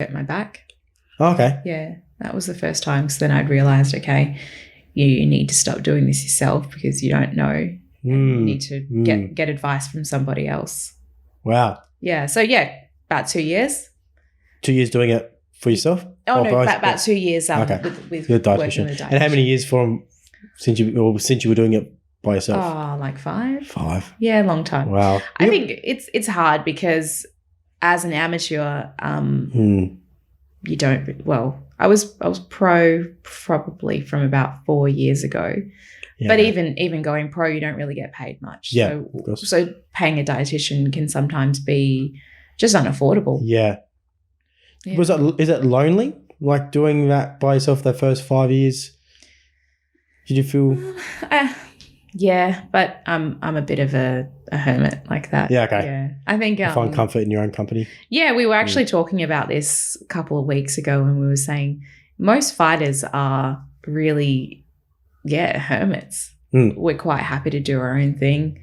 hurt my back. Okay. Yeah, that was the first time. because then I'd realised, okay, you need to stop doing this yourself because you don't know. And you need to get advice from somebody else. Wow. Yeah. So, yeah, about 2 years. 2 years doing it for yourself? Oh, no, about 2 years okay. with your dietitian. working with a dietitian. And how many years since you were doing it by yourself? Oh, like 5. 5. Yeah, long time. Wow. I think it's hard because as an amateur, you don't. Well, I was pro probably from about 4 years ago, but even going pro, you don't really get paid much. Yeah. So paying a dietitian can sometimes be just unaffordable. Yeah. Is it lonely? Like doing that by yourself the first 5 years? Did you feel? Yeah, but I'm a bit of a hermit like that. Yeah, okay. Yeah, I think you find comfort in your own company. Yeah, we were actually talking about this a couple of weeks ago, and we were saying most fighters are really, hermits. We're quite happy to do our own thing.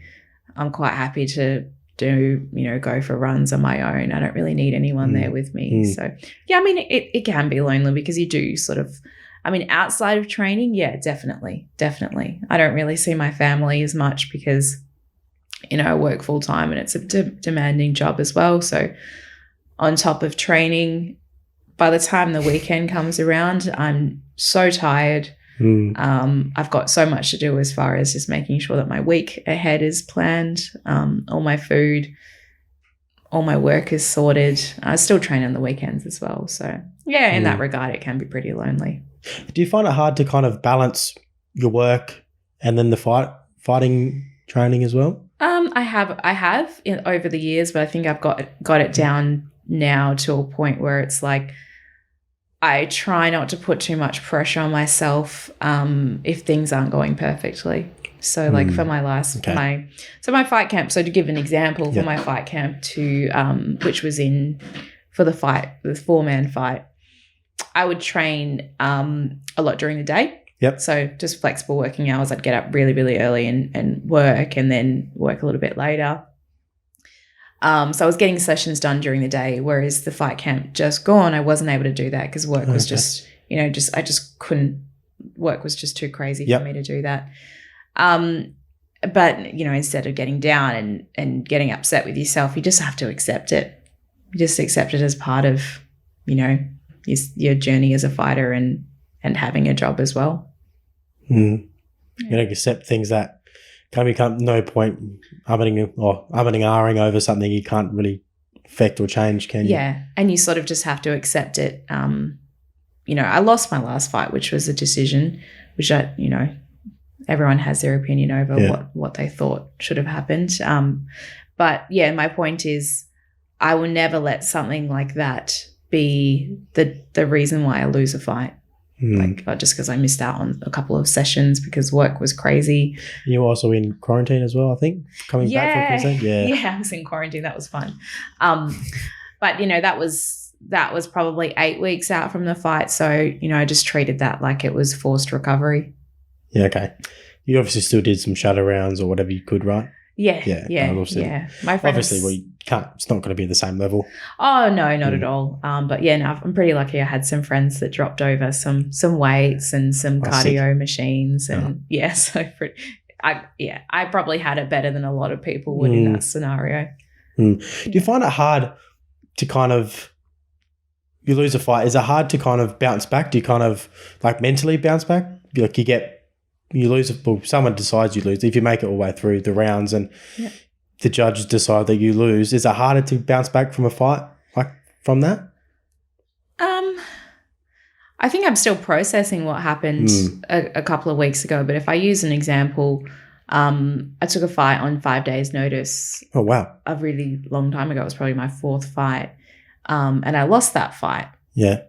I'm quite happy to go for runs on my own. I don't really need anyone there with me. So yeah, I mean, it can be lonely because you do sort of. I mean, outside of training, yeah, definitely. I don't really see my family as much because, I work full time and it's a demanding job as well. So on top of training, by the time the weekend comes around, I'm so tired. I've got so much to do as far as just making sure that my week ahead is planned, all my food, all my work is sorted. I still train on the weekends as well. So yeah, in that regard, it can be pretty lonely. Do you find it hard to kind of balance your work and then the fighting training as well? I have over the years, but I think I've got it down now to a point where it's like I try not to put too much pressure on myself if things aren't going perfectly. So like for my my fight camp. So to give an example, for my fight camp which was for the 4-man fight, I would train a lot during the day. Yep. So just flexible working hours. I'd get up really, really early and work and then work a little bit later. So I was getting sessions done during the day, whereas the fight camp just gone, I wasn't able to do that because work was just, I just couldn't, work was just too crazy for me to do that. But, instead of getting down and getting upset with yourself, you just have to accept it. You just accept it as part of, your journey as a fighter and having a job as well. You accept things that can become no point umming or ahhing over something you can't really affect or change, can you? Yeah, and you sort of just have to accept it. I lost my last fight, which was a decision, which everyone has their opinion over what they thought should have happened. But yeah, my point is I will never let something like that be the reason why I lose a fight. Like just because I missed out on a couple of sessions because work was crazy. You were also in quarantine as well, I think, coming back from Queensland. Yeah, I was in quarantine. That was fun. But that was probably 8 weeks out from the fight. So I just treated that like it was forced recovery. Yeah. Okay. You obviously still did some shadow rounds or whatever you could, right? Yeah. My friends, obviously, you can't. It's not going to be the same level. Oh no, not at all. But yeah, no, I'm pretty lucky. I had some friends that dropped over some weights and some cardio machines, and so I probably had it better than a lot of people would in that scenario. Do you find it hard to kind of you lose a fight? Is it hard to kind of bounce back? Do you kind of like mentally bounce back? Like you lose it, well, someone decides you lose. If you make it all the way through the rounds and the judges decide that you lose, is it harder to bounce back from a fight like from that? I think I'm still processing what happened a couple of weeks ago. But if I use an example, I took a fight on 5 days' notice. Oh, wow. A really long time ago. It was probably my 4th fight. And I lost that fight. Yeah.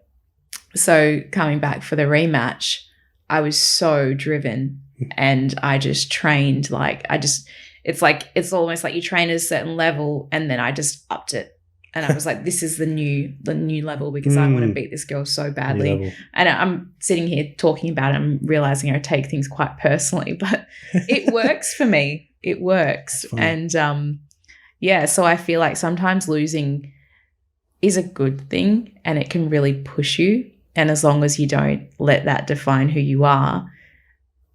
So coming back for the rematch, I was so driven and I just trained it's almost like you train at a certain level and then I just upped it. And I was like, this is the new level because I want to beat this girl so badly. And I'm sitting here talking about it. I'm realizing I take things quite personally, but it works for me. It works. And so I feel like sometimes losing is a good thing and it can really push you. And as long as you don't let that define who you are,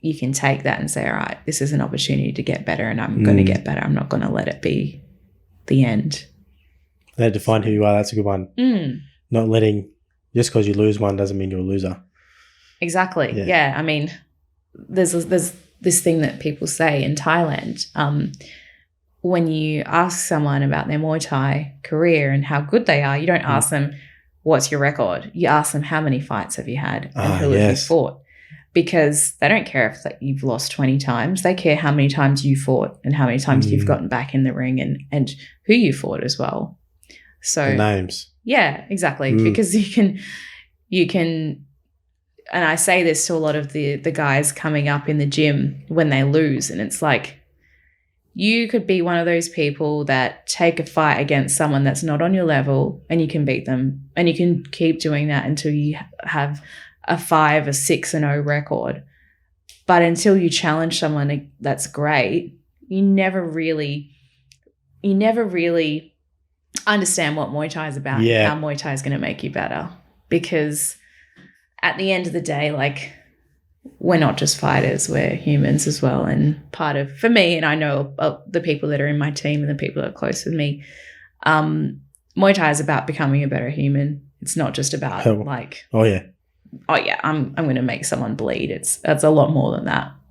you can take that and say, all right, this is an opportunity to get better and I'm going to get better. I'm not going to let it be the end. Let it define who you are. That's a good one. Not letting, just because you lose one doesn't mean you're a loser. Exactly. Yeah. I mean, there's this thing that people say in Thailand. When you ask someone about their Muay Thai career and how good they are, you don't ask them, what's your record? You ask them, how many fights have you had and who have you fought? Because they don't care if you've lost 20 times. They care how many times you fought and how many times you've gotten back in the ring and who you fought as well. So the names. Yeah, exactly. Because you can, and I say this to a lot of the guys coming up in the gym when they lose, and it's like, you could be one of those people that take a fight against someone that's not on your level and you can beat them, and you can keep doing that until you have a 5, a 6-0 record. But until you challenge someone that's great, you never really understand what Muay Thai is about and how Muay Thai is going to make you better. Because at the end of the day, like, we're not just fighters, we're humans as well. And for me, and I know the people that are in my team and the people that are close with me, Muay Thai is about becoming a better human. It's not just about I'm going to make someone bleed. It's a lot more than that.